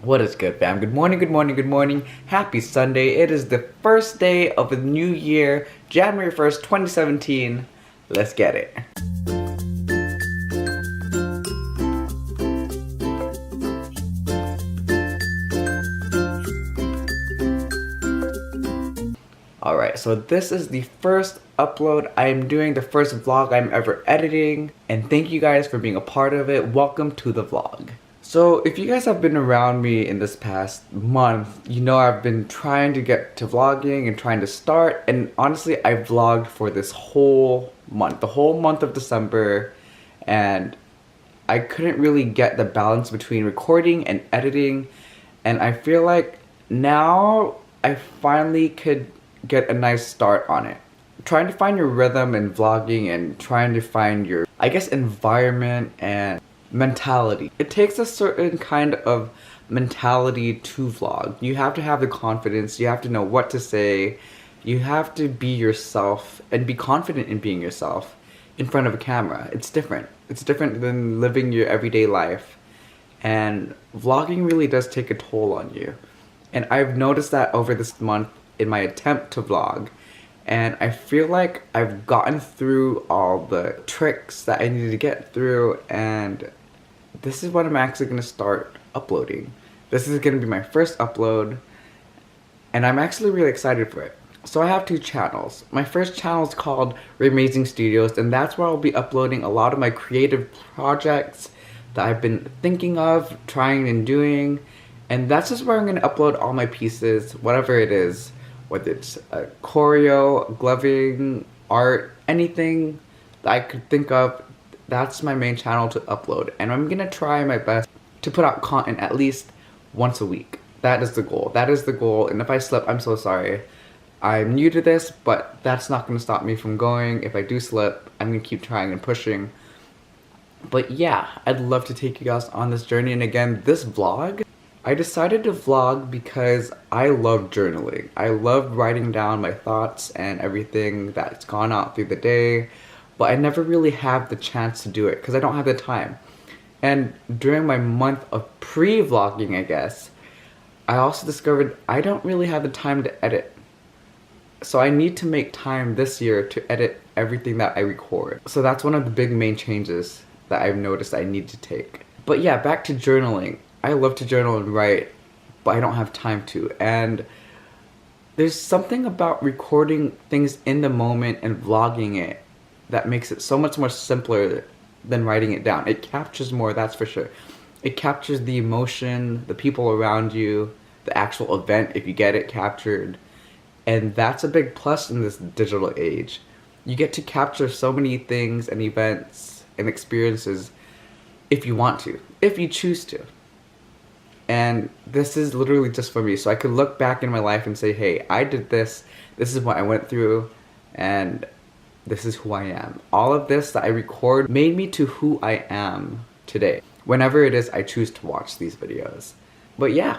What is good, fam? Good morning, good morning, good morning. Happy Sunday. It is the first day of the new year, January 1st, 2017. Let's get it. Alright, so this is the first upload I am doing, the first vlog I'm ever editing, and thank you guys for being a part of it. Welcome to the vlog. So if you guys have been around me in this past month, you know I've been trying to get to vlogging and trying to start, and honestly I vlogged for this whole month, the whole month of December, and I couldn't really get the balance between recording and editing, and I feel like now I finally could get a nice start on it. Trying to find your rhythm in vlogging and trying to find your, I guess, environment and mentality. It takes a certain kind of mentality to vlog. You have to have the confidence, you have to know what to say, you have to be yourself and be confident in being yourself in front of a camera. It's different. It's different than living your everyday life. And vlogging really does take a toll on you. And I've noticed that over this month in my attempt to vlog, and I feel like I've gotten through all the tricks that I needed to get through, and this is what I'm actually going to start uploading. This is going to be my first upload, and I'm actually really excited for it. So I have two channels. My first channel is called Raymazing Studios, and that's where I'll be uploading a lot of my creative projects that I've been thinking of, trying and doing, and that's just where I'm going to upload all my pieces, whatever it is. Whether it's choreo, gloving, art, anything that I could think of, that's my main channel to upload. And I'm gonna try my best to put out content at least once a week. That is the goal. That is the goal. And if I slip, I'm so sorry. I'm new to this, but that's not gonna stop me from going. If I do slip, I'm gonna keep trying and pushing. But yeah, I'd love to take you guys on this journey. And again, this vlog, I decided to vlog because I love journaling. I love writing down my thoughts and everything that's gone out through the day, but I never really have the chance to do it because I don't have the time. And during my month of pre-vlogging, I guess, I also discovered I don't really have the time to edit. So I need to make time this year to edit everything that I record. So that's one of the big main changes that I've noticed I need to take. But yeah, back to journaling. I love to journal and write, but I don't have time to. And there's something about recording things in the moment and vlogging it that makes it so much more simpler than writing it down. It captures more, that's for sure. It captures the emotion, the people around you, the actual event if you get it captured. And that's a big plus in this digital age. You get to capture so many things and events and experiences if you want to, if you choose to. And this is literally just for me, so I could look back in my life and say, hey, I did this, this is what I went through, and this is who I am. All of this that I record made me to who I am today, whenever it is I choose to watch these videos. But yeah,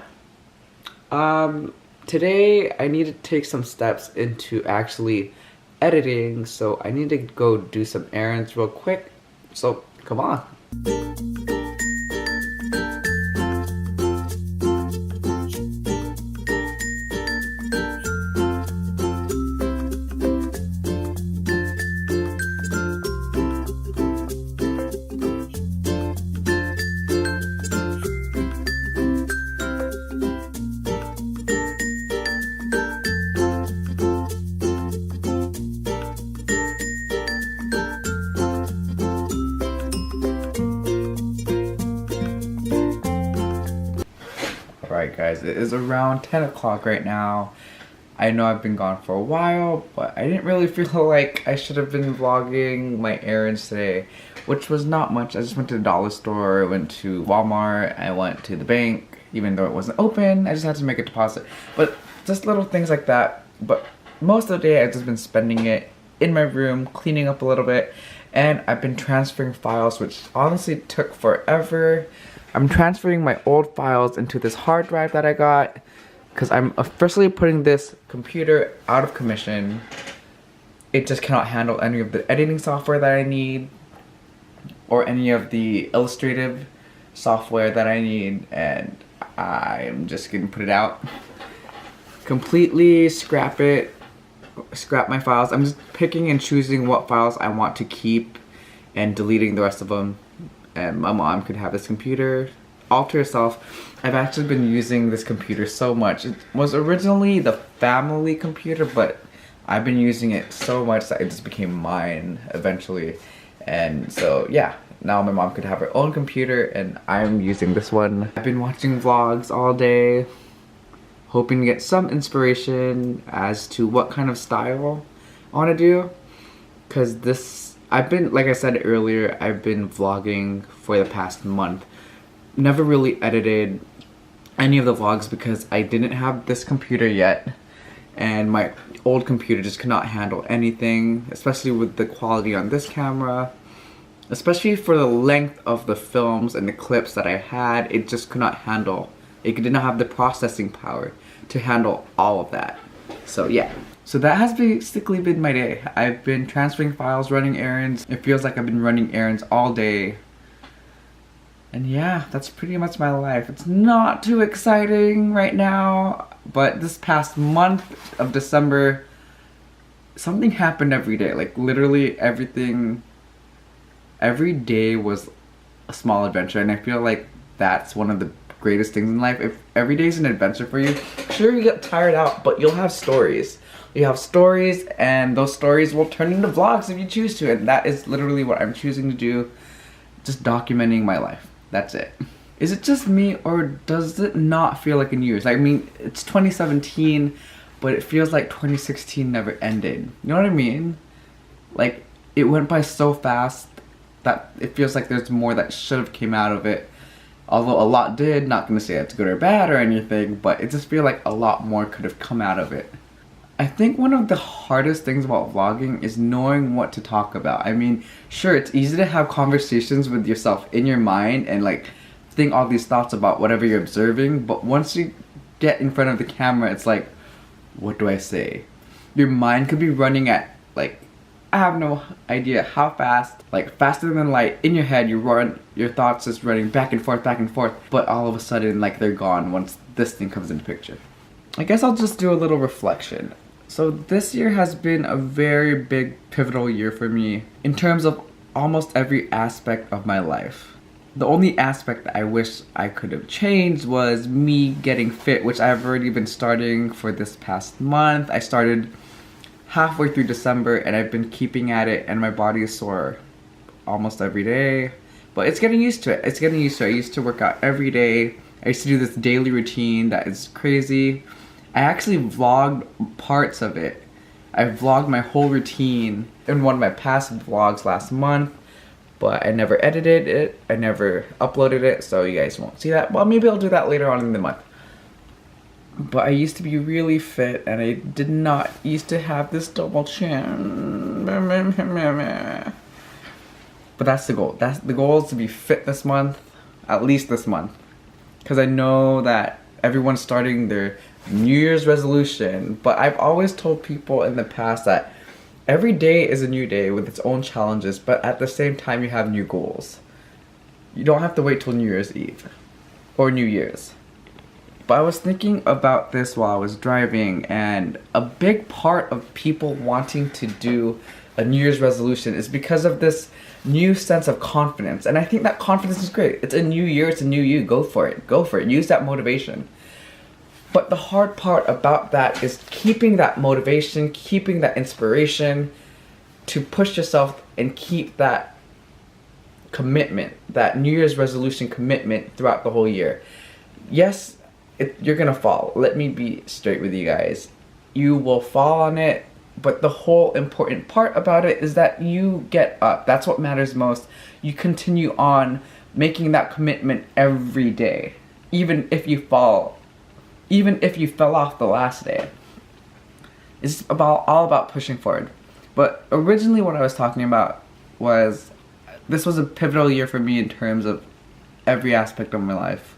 today I need to take some steps into actually editing, so I need to go do some errands real quick, so come on. Alright guys, it is around 10 o'clock right now. I know I've been gone for a while, but I didn't really feel like I should have been vlogging my errands today, which was not much. I just went to the dollar store, I went to Walmart, I went to the bank, even though it wasn't open, I just had to make a deposit. But just little things like that. But most of the day I've just been spending it in my room, cleaning up a little bit, and I've been transferring files, which honestly took forever. I'm transferring my old files into this hard drive that I got because I'm officially putting this computer out of commission. It just cannot handle any of the editing software that I need or any of the illustrative software that I need, and I'm just gonna put it out. Completely scrap it. Scrap my files. I'm just picking and choosing what files I want to keep and deleting the rest of them. And my mom could have this computer all to herself. I've actually been using this computer so much. It was originally the family computer, but I've been using it so much that it just became mine eventually. And so yeah, now my mom could have her own computer and I'm using this one. I've been watching vlogs all day, hoping to get some inspiration as to what kind of style I want to do. Cause I've been, like I said earlier, I've been vlogging for the past month. Never really edited any of the vlogs because I didn't have this computer yet. And my old computer just could not handle anything, especially with the quality on this camera. Especially for the length of the films and the clips that I had, it just could not handle. It did not have the processing power to handle all of that. So yeah. So that has basically been my day. I've been transferring files, running errands. It feels like I've been running errands all day. And yeah, that's pretty much my life. It's not too exciting right now, but this past month of December, something happened every day. Like literally everything, every day was a small adventure, and I feel like that's one of the greatest things in life. If every day is an adventure for you, sure you get tired out, but you'll have stories. You have stories, and those stories will turn into vlogs if you choose to, and that is literally what I'm choosing to do, just documenting my life. That's it. Is it just me, or does it not feel like a New Year's? I mean, it's 2017, but it feels like 2016 never ended. You know what I mean? Like, it went by so fast that it feels like there's more that should have came out of it. Although a lot did, not gonna say it's good or bad or anything, but it just feels like a lot more could have come out of it. I think one of the hardest things about vlogging is knowing what to talk about. I mean, sure, it's easy to have conversations with yourself in your mind and like think all these thoughts about whatever you're observing, but once you get in front of the camera, it's like, what do I say? Your mind could be running at like, I have no idea how fast, like faster than light. In your head, your thoughts just running back and forth, but all of a sudden, like they're gone once this thing comes into picture. I guess I'll just do a little reflection. So this year has been a very big pivotal year for me in terms of almost every aspect of my life. The only aspect that I wish I could have changed was me getting fit, which I've already been starting for this past month. I started halfway through December and I've been keeping at it, and my body is sore almost every day. But it's getting used to it. It's getting used to it. I used to work out every day. I used to do this daily routine that is crazy. I actually vlogged parts of it. I vlogged my whole routine in one of my past vlogs last month, but I never edited it. I never uploaded it, so you guys won't see that. Well, maybe I'll do that later on in the month. But I used to be really fit, and I did not used to have this double chin. But that's the goal. The goal is to be fit this month, at least this month. Because I know that everyone's starting their New Year's resolution, but I've always told people in the past that every day is a new day with its own challenges, but at the same time you have new goals. You don't have to wait till New Year's Eve or New Year's. But I was thinking about this while I was driving, and a big part of people wanting to do a New Year's resolution is because of this new sense of confidence. And I think that confidence is great. It's a new year, it's a new you. Go for it. Go for it. Use that motivation. But the hard part about that is keeping that motivation, keeping that inspiration to push yourself and keep that commitment, that New Year's resolution commitment throughout the whole year. Yes, you're gonna fall. Let me be straight with you guys. You will fall on it, but the whole important part about it is that you get up. That's what matters most. You continue on making that commitment every day, even if you fall. Even if you fell off the last day. It's all about pushing forward. But originally what I was talking about was, this was a pivotal year for me in terms of every aspect of my life.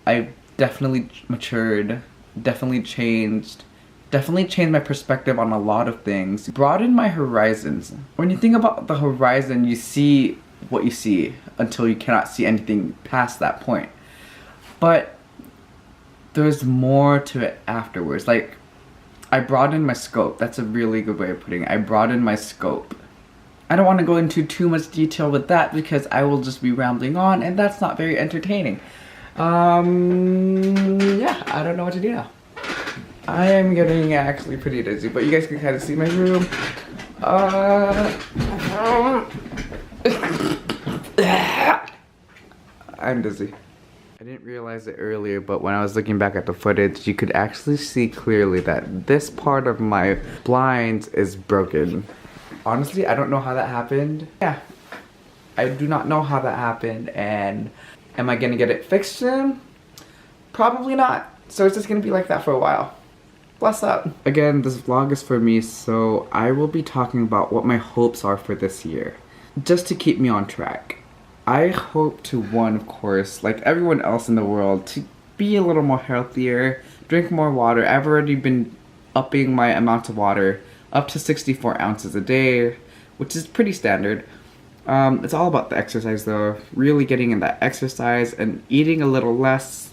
I definitely matured, definitely changed my perspective on a lot of things, broadened my horizons. When you think about the horizon, you see what you see until you cannot see anything past that point. But there's more to it afterwards. Like, I broadened my scope. That's a really good way of putting it. I broadened my scope. I don't want to go into too much detail with that because I will just be rambling on and that's not very entertaining. Yeah, I don't know what to do now. I am getting actually pretty dizzy, but you guys can kind of see my room. I'm dizzy. I didn't realize it earlier, but when I was looking back at the footage, you could actually see clearly that this part of my blinds is broken. Honestly, I don't know how that happened. Yeah, I do not know how that happened, and am I gonna get it fixed soon? Probably not. So it's just gonna be like that for a while. Bless up. Again, this vlog is for me, so I will be talking about what my hopes are for this year, just to keep me on track. I hope to, one, of course, like everyone else in the world, to be a little more healthier, drink more water. I've already been upping my amount of water up to 64 ounces a day, which is pretty standard. It's all about the exercise though, really getting in that exercise and eating a little less.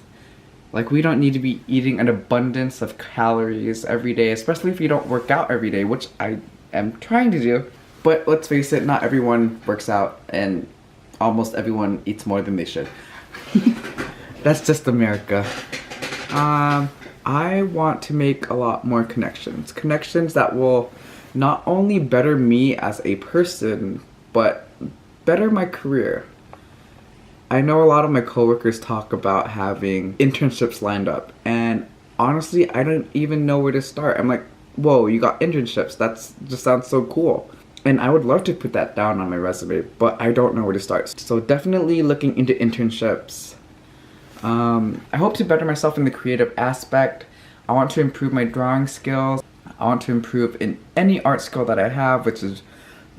Like, we don't need to be eating an abundance of calories every day, especially if you don't work out every day, which I am trying to do. But let's face it, not everyone works out and almost everyone eats more than they should. That's just America. I want to make a lot more connections. Connections that will not only better me as a person, but better my career. I know a lot of my coworkers talk about having internships lined up, and honestly, I don't even know where to start. I'm like, whoa, you got internships? That's just sounds so cool. And I would love to put that down on my resume, but I don't know where to start. So definitely looking into internships. I hope to better myself in the creative aspect. I want to improve my drawing skills. I want to improve in any art skill that I have, which is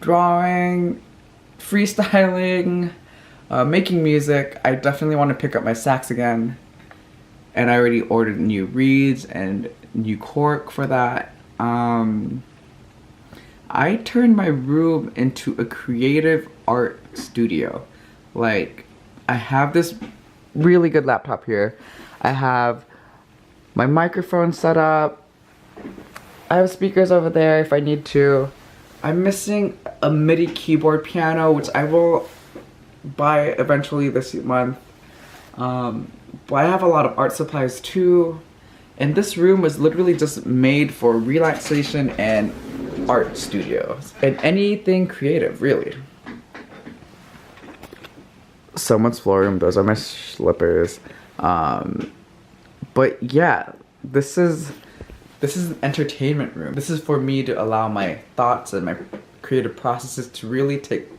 drawing, freestyling, making music. I definitely want to pick up my sax again. And I already ordered new reeds and new cork for that. I turned my room into a creative art studio. Like, I have this really good laptop here. I have my microphone set up. I have speakers over there if I need to. I'm missing a MIDI keyboard piano, which I will buy eventually this month. But I have a lot of art supplies too. And this room was literally just made for relaxation and art studios. And anything creative, really. Someone's floor room, those are my slippers. But yeah, this is an entertainment room. This is for me to allow my thoughts and my creative processes to really take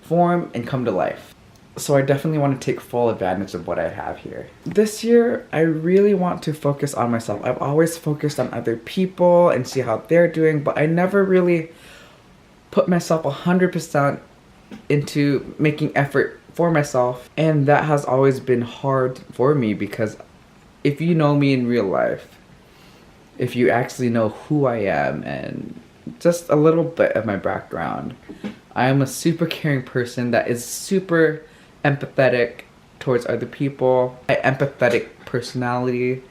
form and come to life. So I definitely want to take full advantage of what I have here. This year, I really want to focus on myself. I've always focused on other people and see how they're doing, but I never really put myself 100% into making effort for myself. And that has always been hard for me because if you know me in real life, if you actually know who I am and just a little bit of my background, I am a super caring person that is super empathetic towards other people. I empathetic personality.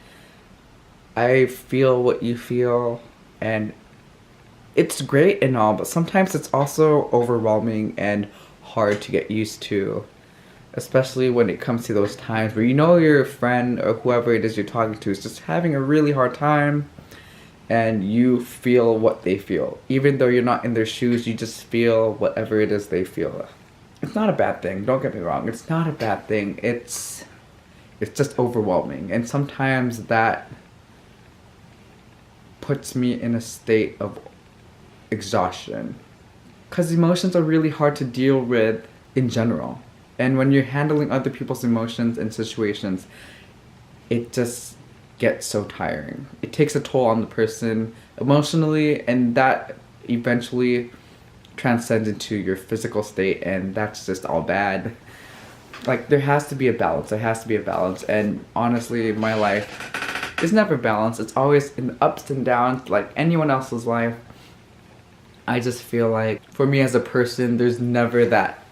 I feel what you feel, and it's great and all, but sometimes it's also overwhelming and hard to get used to, especially when it comes to those times where you know your friend or whoever it is you're talking to is just having a really hard time, and you feel what they feel. Even though you're not in their shoes, you just feel whatever it is they feel. It's not a bad thing, don't get me wrong. It's not a bad thing. It's just overwhelming. And sometimes that puts me in a state of exhaustion. Because emotions are really hard to deal with in general. And when you're handling other people's emotions and situations, it just gets so tiring. It takes a toll on the person emotionally, and that eventually transcends into your physical state, and that's just all bad. Like, there has to be a balance. There has to be a balance. And honestly, my life is never balanced. It's always in the ups and downs like anyone else's life. I just feel like for me as a person, there's never that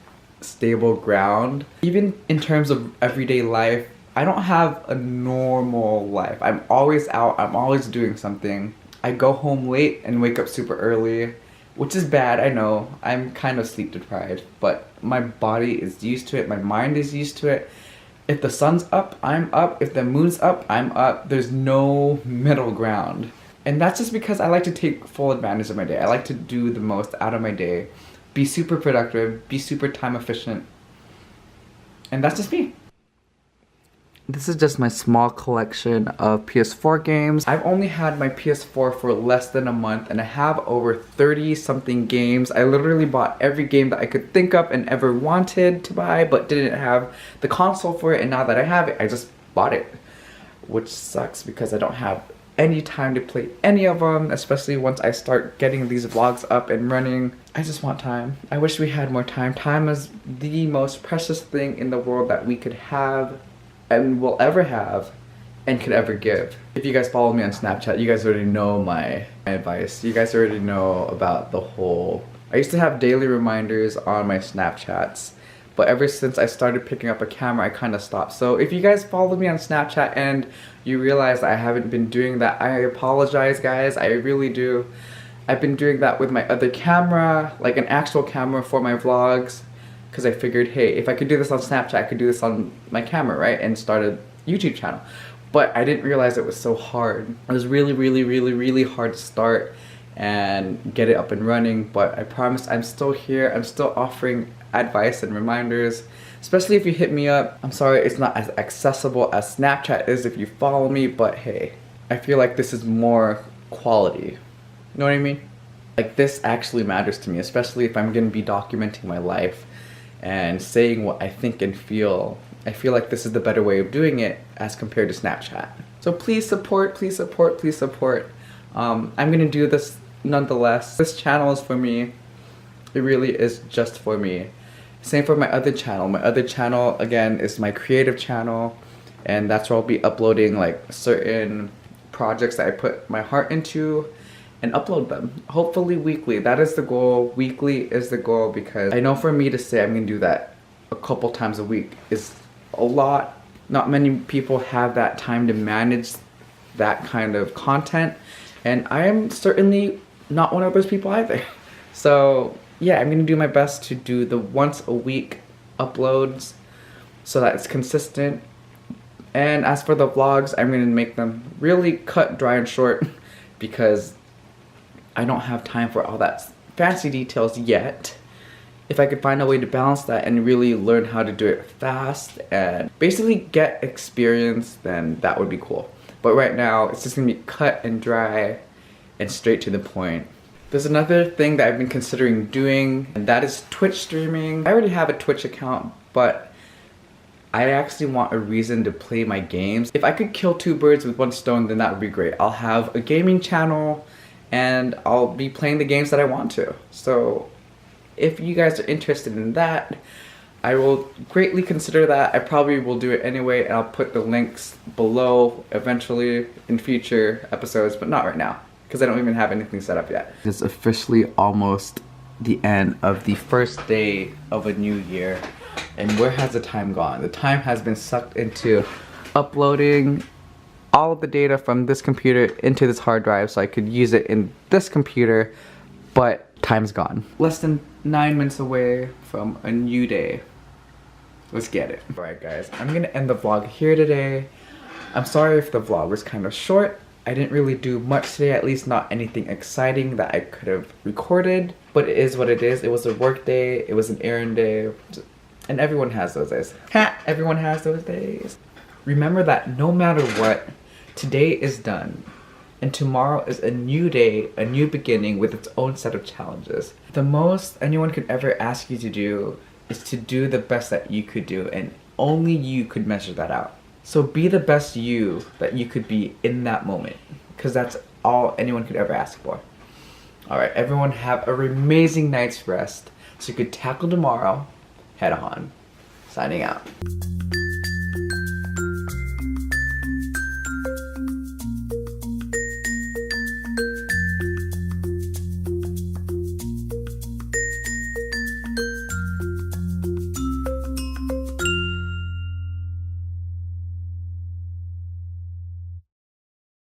stable ground. Even in terms of everyday life, I don't have a normal life. I'm always out, I'm always doing something. I go home late and wake up super early, which is bad, I know. I'm kind of sleep deprived, but my body is used to it, my mind is used to it. If the sun's up, I'm up. If the moon's up, I'm up. There's no middle ground. And that's just because I like to take full advantage of my day. I like to do the most out of my day, be super productive, be super time efficient. And that's just me. This is just my small collection of PS4 games. I've only had my PS4 for less than a month and I have over 30 something games. I literally bought every game that I could think of and ever wanted to buy but didn't have the console for it, and now that I have it, I just bought it. Which sucks because I don't have any time to play any of them, especially once I start getting these vlogs up and running. I just want time. I wish we had more time. Time is the most precious thing in the world that we could have and will ever have and could ever give. If you guys follow me on Snapchat, you guys already know my advice. You guys already know about the whole... I used to have daily reminders on my Snapchats, but ever since I started picking up a camera, I kind of stopped. So if you guys follow me on Snapchat and you realize I haven't been doing that, I apologize, guys. I really do. I've been doing that with my other camera, like an actual camera for my vlogs, because I figured, hey, if I could do this on Snapchat, I could do this on my camera, right? And start a YouTube channel. But I didn't realize it was so hard. It was really, really, really, really hard to start and get it up and running. But I promise I'm still here. I'm still offering advice and reminders, especially if you hit me up. I'm sorry it's not as accessible as Snapchat is if you follow me, but hey, I feel like this is more quality. You know what I mean? Like, this actually matters to me, especially if I'm gonna be documenting my life and saying what I think and feel. I feel like this is the better way of doing it as compared to Snapchat. So please support, please support, please support. I'm gonna do this nonetheless. This channel is for me. It really is just for me. Same for my other channel. My other channel, again, is my creative channel, and that's where I'll be uploading like certain projects that I put my heart into and upload them. Hopefully weekly. That is the goal. Weekly is the goal, because I know for me to say I'm gonna do that a couple times a week is a lot. Not many people have that time to manage that kind of content, and I am certainly not one of those people either. So yeah, I'm gonna do my best to do the once a week uploads so that it's consistent. And as for the vlogs, I'm gonna make them really cut, dry, and short because I don't have time for all that fancy details yet. If I could find a way to balance that and really learn how to do it fast and basically get experience, then that would be cool. But right now, it's just gonna be cut and dry and straight to the point. There's another thing that I've been considering doing, and that is Twitch streaming. I already have a Twitch account, but I actually want a reason to play my games. If I could kill two birds with one stone, then that would be great. I'll have a gaming channel and I'll be playing the games that I want to. So if you guys are interested in that, I will greatly consider that. I probably will do it anyway, and I'll put the links below eventually in future episodes, but not right now, because I don't even have anything set up yet. It's officially almost the end of the first day of a new year, and where has the time gone? The time has been sucked into uploading all of the data from this computer into this hard drive so I could use it in this computer, but time's gone. Less than 9 minutes away from a new day. Let's get it. Alright guys, I'm gonna end the vlog here today. I'm sorry if the vlog was kind of short. I didn't really do much today, at least not anything exciting that I could have recorded, but it is what it is. It was a work day, it was an errand day, and everyone has those days. Ha! Everyone has those days. Remember that no matter what, today is done, and tomorrow is a new day, a new beginning with its own set of challenges. The most anyone could ever ask you to do is to do the best that you could do, and only you could measure that out. So be the best you that you could be in that moment, because that's all anyone could ever ask for. Alright, everyone have a amazing night's rest so you could tackle tomorrow head on. Signing out.